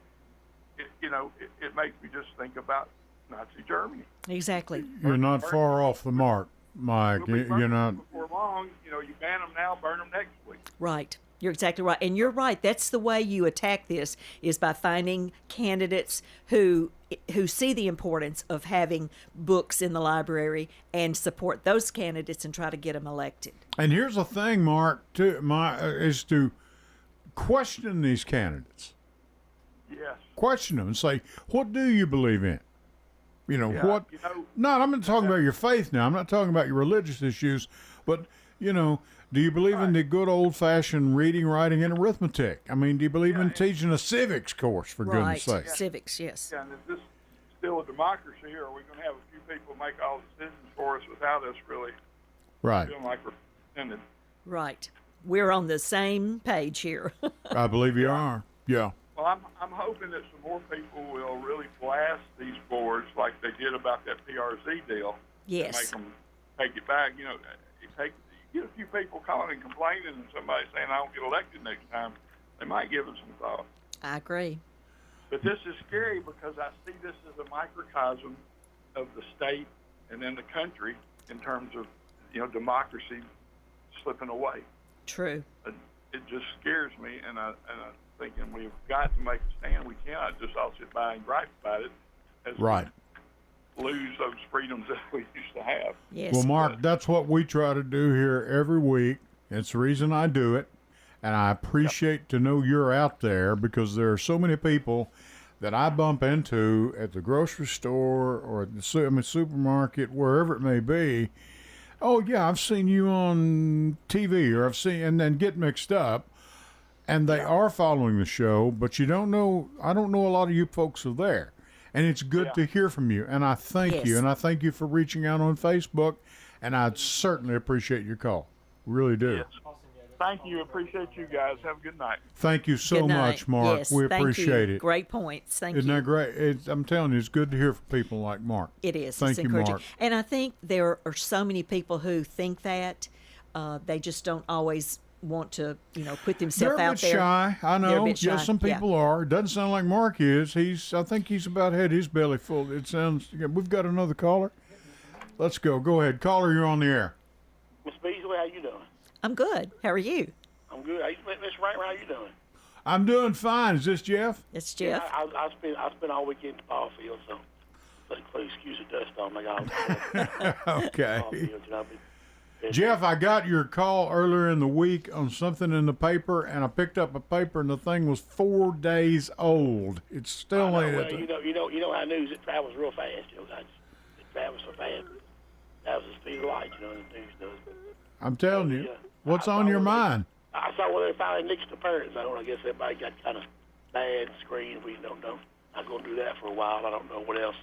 it makes me just think about Nazi Germany. Exactly. You're not far off the mark, Mike. You're not. Before long, you ban them now, burn them next week. Right. You're exactly right. And you're right. That's the way you attack this, is by finding candidates who see the importance of having books in the library and support those candidates and try to get them elected. And here's the thing, Mark, is to question these candidates. Yes. Question them and say, what do you believe in? What? No, I'm not talking about your faith now. I'm not talking about your religious issues, but, do you believe in the good old-fashioned reading, writing, and arithmetic? Do you believe in teaching a civics course, for goodness sake? Right, civics, yes. Yeah, and is this still a democracy, or are we going to have a few people make all the decisions for us without us really feeling like we're independent? Right. We're on the same page here. I believe you are, yeah. Well, I'm hoping that some more people will really blast these boards like they did about that PRZ deal. Yes. And make them take it back. You get a few people calling and complaining, and somebody saying, I don't get elected next time, they might give it some thought. I agree. But this is scary because I see this as a microcosm of the state and then the country in terms of, democracy slipping away. True. It just scares me, and I'm thinking we've got to make a stand. We cannot just all sit by and gripe about it as we lose those freedoms that we used to have. Yes. Well, Mark, that's what we try to do here every week. It's the reason I do it, and I appreciate to know you're out there, because there are so many people that I bump into at the grocery store or at the supermarket, wherever it may be. Oh yeah, I've seen you on TV, or I've seen, and then get mixed up, and they are following the show, but you don't know. I don't know a lot of you folks are there, and it's good to hear from you. And I thank you, Yes. and I thank you for reaching out on Facebook, and I'd certainly appreciate your call. Really do. Yes. Thank you. Appreciate you guys. Have a good night. Thank you so Good night. much, Mark. Yes, We thank appreciate you. it. Great points. Thank Isn't you. that great? I'm telling you, it's good to hear from people like Mark. It is. Thank It's you, encouraging. Mark. And I think there are so many people who think that they just don't always want to, put They're themselves a out bit there. shy. I They're a know. bit shy, Yes, some yeah. people are. It doesn't sound like Mark is. I think he's about had his belly full. It sounds. We've got another caller. Let's go. Go ahead, caller. You're on the air. Miss Beasley, how you doing? I'm good. How are you? I'm good. Miss Raymer, how you doing? I'm doing fine. Is this Jeff? It's Jeff. I spent all weekend at the ball field, so please excuse the dust on me. Ball Okay. field, Jeff, I got your call earlier in the week on something in the paper, and I picked up a paper, and the thing was 4 days old. It's still ain't well, at the- you know how news it travels real fast. It travels so fast. That was the speed of light. The news does. I'm telling you. Yeah. What's I on saw your where mind? I saw where they finally nixed the parent zone. I guess everybody got kind of bad screen. We don't know. I'm going to do that for a while. I don't know what else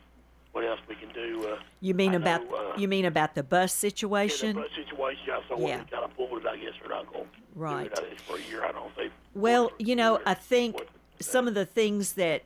we can do. You mean I about know, you mean about the bus Yeah, situation? the bus situation, I saw where Yeah. they kind of pulled it. I guess they're not going to Right. do it for a year. I don't think. Well, I think some of the things that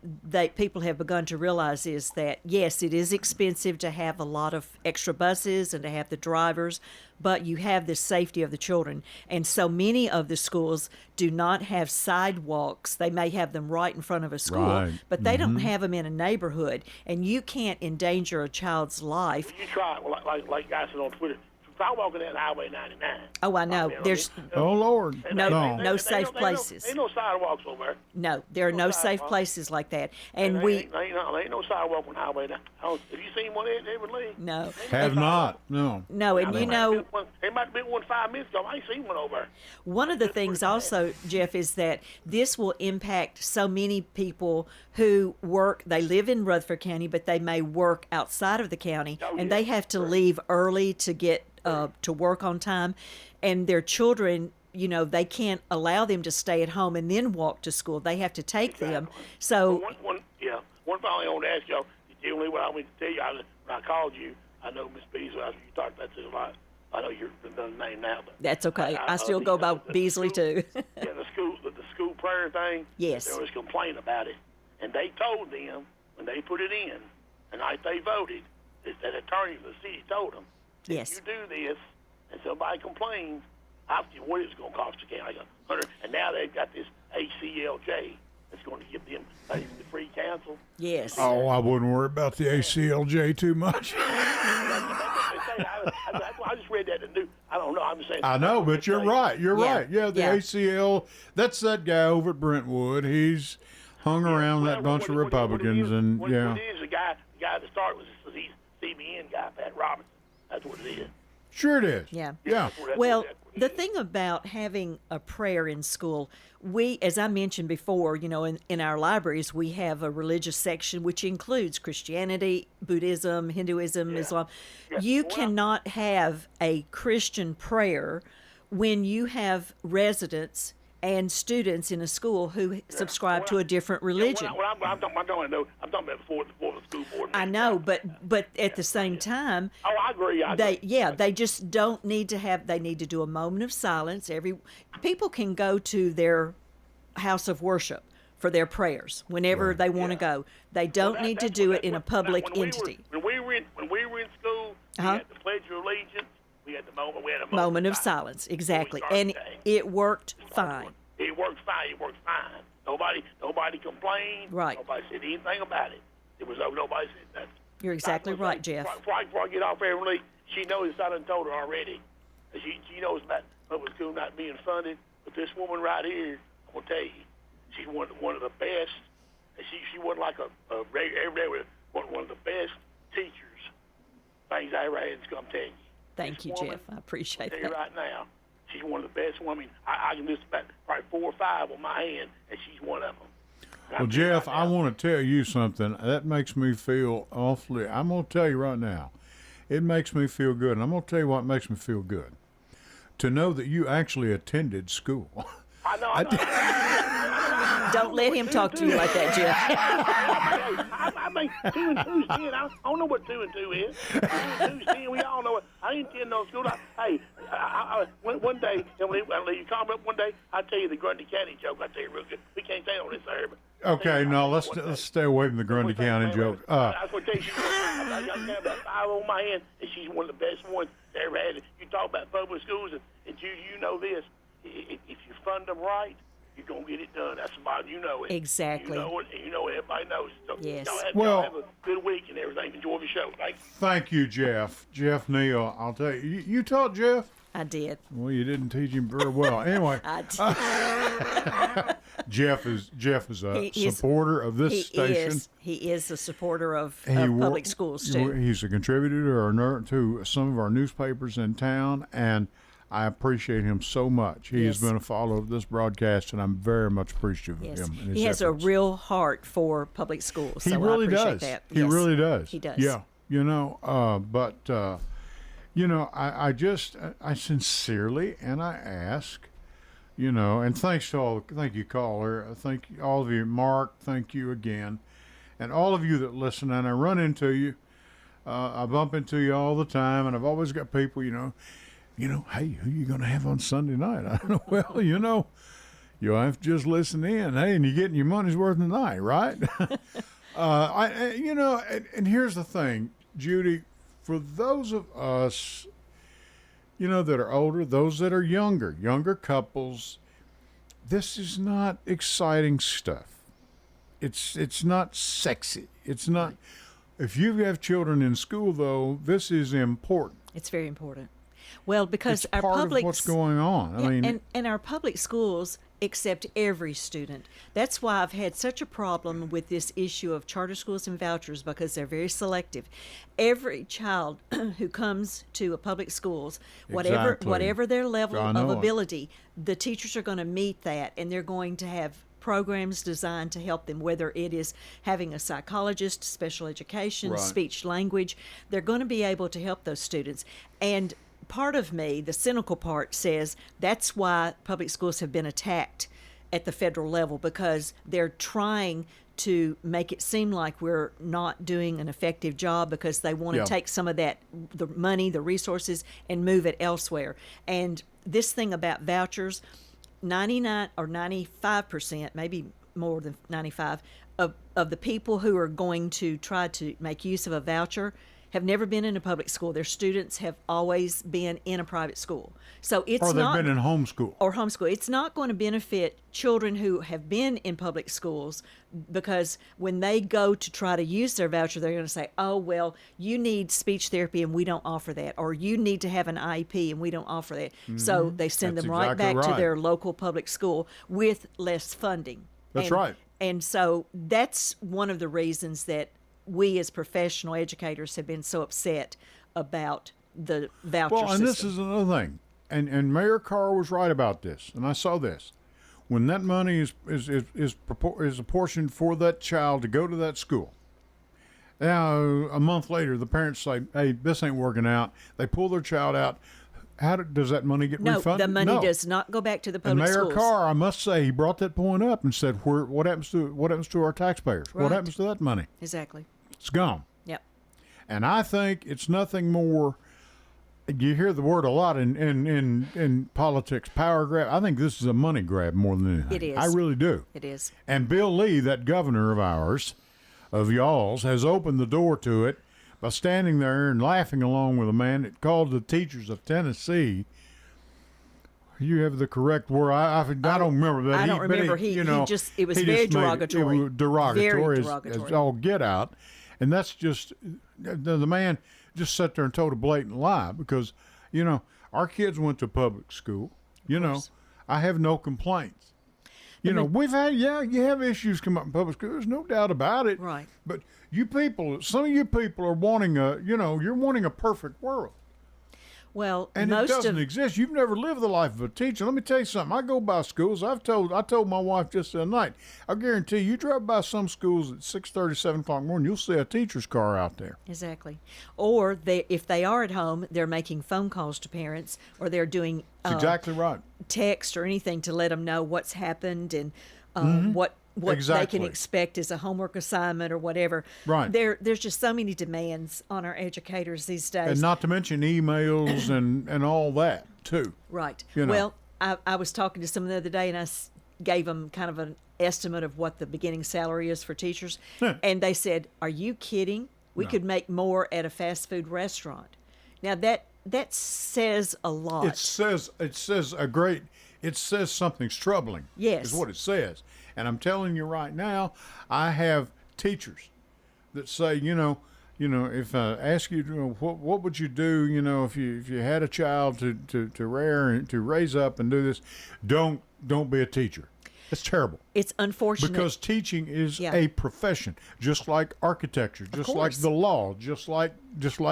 people have begun to realize is that, yes, it is expensive to have a lot of extra buses and to have the drivers, but you have the safety of the children. And so many of the schools do not have sidewalks. They may have them right in front of a school, Right. but they don't have them in a neighborhood. And you can't endanger a child's life. You try it, like guys said on Twitter. Try walking down Highway 99. Oh, I know. There's Oh, Lord. no safe Ain't places. Ain't no sidewalks over there. No, there are no safe sidewalks. places like that. And There we ain't no sidewalk on Highway 99. Have you seen one in Edward Lee? no. Have not. No. No, and There might have been one 5 minutes ago. I ain't seen one over there. One of the things also, Jeff, is that this will impact so many people who they live in Rutherford County, but they may work outside of the county, and they have to leave early to get to work on time, and their children, they can't allow them to stay at home and then walk to school. They have to take them. So, One thing I want to ask y'all, the only what I want to tell you, when I called you, I know Miss Beasley, you talked about this a lot. I know you're another name now, but that's okay. I still go by Beasley, too. yeah, the school prayer thing. Yes. There was complaint about it, and they told them when they put it in, and they voted, that attorney of the city told them, Yes. if you do this, and somebody complains, I see what it's going to cost the county, like $100. And now they've got this ACLJ that's going to give them the free counsel. Yes. Oh, I wouldn't worry about the ACLJ too much. I just read that in the news. I don't know. I'm just saying. I know, but you're right. You're Yeah. right. Yeah, the Yeah. ACL, that's that guy over at Brentwood. He's hung around that bunch of Republicans, and what yeah. it is, the guy that started was he's CBN guy, Pat Robertson. That's what it is. Sure it is. Yeah. Yeah. Well, the thing about having a prayer in school, as I mentioned before, in our libraries, we have a religious section which includes Christianity, Buddhism, Hinduism, Islam. You cannot have a Christian prayer when you have residents and students in a school who subscribe to a different religion. I'm talking about before the school board. I know, but at the same time, Oh, I agree. they just don't need to have. They need to do a moment of silence. People can go to their house of worship for their prayers whenever they want to go. They don't need to do it in a public entity. When we were in school, we had the Pledge of Allegiance. We had a Moment of silence, exactly, and it worked fine. It worked fine. Nobody complained. Right. Nobody said anything about it. Nobody said that. You're exactly right, Jeff. Before I get off there, really, she knows I done told her already. She knows about public school not being funded. But this woman right here, I'm gonna tell you, she's one of the best. And she wasn't like a regular, every day one of the best teachers. Things I ever had to come tell you. Thank you, Jeff. I appreciate I'll tell you that. right now, she's one of the best women. I can list about probably 4 or 5 on my hand, and she's one of them. Well, Jeff, I want to tell you something. That makes me feel awfully. I'm going to tell you right now. It makes me feel good. And I'm going to tell you what makes me feel good. To know that you actually attended school. I know. Don't let him talk to you like that, Jeff. I mean, 2 and 2's 10. I don't know what 2 and 2 is. 2 and 2's 10. We all know it. I ain't attend no school. One day, Emily, you call me up one day, I'll tell you the Grundy County joke. I'll tell you real good. We can't say on this air, but Okay, no, let's stay away from the Grundy County joke. I was going to tell you, I got about 5 on my hand, and she's one of the best ones that ever had it. You talk about public schools, and you know this. If you fund them right, you're going to get it done. That's about, you know it. Exactly. You know it, and you know everybody knows it. So Yes. y'all have a good week and everything. Enjoy the show. Thanks. Thank you, Jeff. Jeff Neal, I'll tell you. You taught Jeff? I did. Well, you didn't teach him very well. Anyway, I did. Jeff is a supporter of this station. He is a supporter of He public schools, too. He's a contributor to some of our newspapers in town, and I appreciate him so much. He has been a follower of this broadcast, and I'm very much appreciative of him. And He has efforts. a real heart for public schools. He so really I appreciate does. that. He really does. He does. Yeah, I sincerely and I ask, and thank you, caller. Thank you, all of you, Mark. Thank you again, and all of you that listen. And I run into you. I bump into you all the time, and I've always got people, hey, who you going to have on Sunday night? I don't know. Well, you'll have to just listen in. Hey, and you're getting your money's worth tonight, right? And here's the thing, Judy, for those of us, that are older, those that are younger couples, this is not exciting stuff. It's not sexy. It's not. If you have children in school, though, this is important. It's very important. Well, because It's our part public of what's going on. I mean, and our public schools accept every student. That's why I've had such a problem with this issue of charter schools and vouchers, because they're very selective. Every child who comes to a public schools, whatever their level of ability, the teachers are going to meet that, and they're going to have programs designed to help them, whether it is having a psychologist, special education, speech language. They're going to be able to help those students. And part of me, the cynical part, says that's why public schools have been attacked at the federal level, because they're trying to make it seem like we're not doing an effective job, because they want to take some of that, the money, the resources, and move it elsewhere. And this thing about vouchers, 99 or 95%, maybe more than 95, of the people who are going to try to make use of a voucher have never been in a public school. Their students have always been in a private school. So it's or they've not, been in homeschool. Or homeschool. It's not going to benefit children who have been in public schools, because when they go to try to use their voucher, they're going to say, oh, well, you need speech therapy and we don't offer that. Or you need to have an IEP and we don't offer that. Mm-hmm. So they send them right back to their local public school with less funding. That's right. And so that's one of the reasons that we as professional educators have been so upset about the voucher system. Well, and this is another thing. And Mayor Carr was right about this, and I saw this. When that money is apportioned for that child to go to that school, now a month later the parents say, hey, this ain't working out. They pull their child out. Does that money get refunded? No, the money does not go back to the public schools. And Mayor Carr, I must say, he brought that point up and said, what happens to our taxpayers? Right. What happens to that money? Exactly. It's gone. Yep. And I think it's nothing more. You hear the word a lot in politics, power grab. I think this is a money grab more than anything. It is. I really do. It is. And Bill Lee, that governor of ours, of y'all's, has opened the door to it by standing there and laughing along with a man that called the teachers of Tennessee. You have the correct word. I don't remember that. I don't remember. It was very derogatory. It was derogatory. Very derogatory. As all get out. And that's just, the man just sat there and told a blatant lie, because, our kids went to public school. I have no complaints. We've had, you have issues come up in public school. There's no doubt about it. Right. But some of you people are wanting you're wanting a perfect world. Well, And it most doesn't of exist. You've never lived the life of a teacher. Let me tell you something. I go by schools. I told my wife just the other night. I guarantee you drive by some schools at 6:30, 7 o'clock in the morning, you'll see a teacher's car out there. exactly, or if they are at home, they're making phone calls to parents, or they're doing That's exactly right. text or anything to let them know what's happened and what they Exactly. can expect as a homework assignment or whatever. Right. There's just so many demands on our educators these days. And not to mention emails and all that, too. Right. You know. Well, I was talking to someone the other day, and gave them kind of an estimate of what the beginning salary is for teachers, and they said, "Are you kidding? We could make more at a fast food restaurant." Now that says a lot. It says something's troubling. Yes. Is what it says. And I'm telling you right now, I have teachers that say, if I ask you, what would you do, if you had a child to rear and to raise up and do this, don't be a teacher. It's terrible. It's unfortunate Because teaching is a profession, just like architecture, just like course. the law, just like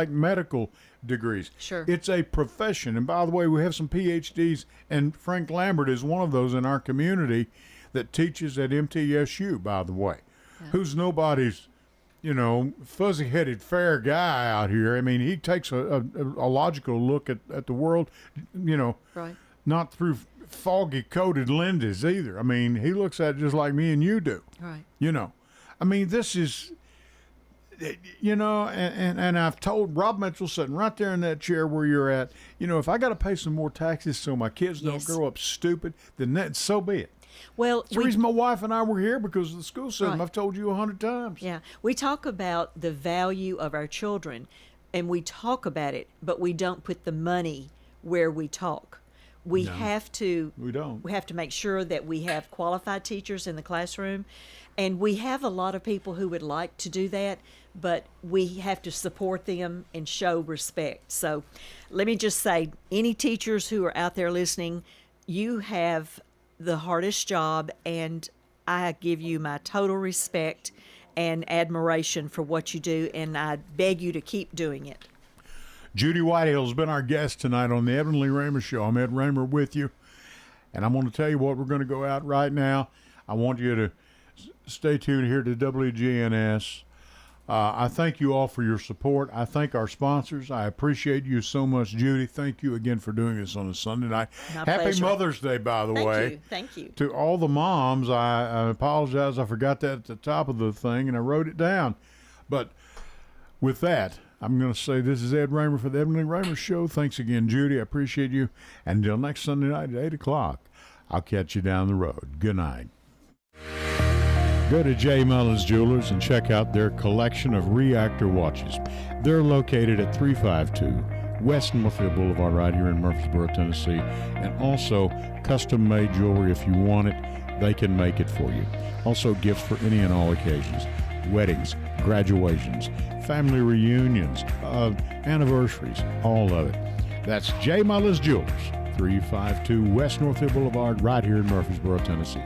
medical degrees. Sure. It's a profession. And by the way, we have some PhDs, and Frank Lambert is one of those in our community that teaches at MTSU, by the way, who's nobody's, fuzzy-headed fair guy out here. I mean, he takes a logical look at the world, right. not through foggy-coated lenses either. I mean, he looks at it just like me and you do. Right. I mean, this is, and I've told Rob Mitchell sitting right there in that chair where you're at, if I got to pay some more taxes so my kids don't Yes. grow up stupid, then so be it. Well, It's the reason my wife and I were here, because of the school system. Right. I've told you 100 times. Yeah, we talk about the value of our children, and we talk about it, but we don't put the money where we talk. We have to. We don't. We have to make sure that we have qualified teachers in the classroom, and we have a lot of people who would like to do that, but we have to support them and show respect. So, let me just say, any teachers who are out there listening, you have the hardest job, and I give you my total respect and admiration for what you do, and I beg you to keep doing it. Judy Whitehill's been our guest tonight on the Edwin Lee Raymer Show. I'm Ed Raymer with you, and I'm going to tell you what, we're going to go out right now. I want you to stay tuned here to WGNS. I thank you all for your support. I thank our sponsors. I appreciate you so much, Judy. Thank you again for doing this on a Sunday night. My Happy pleasure. Mother's Day, by the way. Thank you. To all the moms, I apologize. I forgot that at the top of the thing, and I wrote it down. But with that, I'm going to say this is Ed Raymer for the Edwin Lee Raymer Show. Thanks again, Judy. I appreciate you. And until next Sunday night at 8 o'clock, I'll catch you down the road. Good night. Go to J. Mullins Jewelers and check out their collection of reactor watches. They're located at 352 West Northfield Boulevard right here in Murfreesboro, Tennessee. And also custom-made jewelry. If you want it, they can make it for you. Also gifts for any and all occasions. Weddings, graduations, family reunions, anniversaries, all of it. That's J. Mullins Jewelers, 352 West Northfield Boulevard right here in Murfreesboro, Tennessee.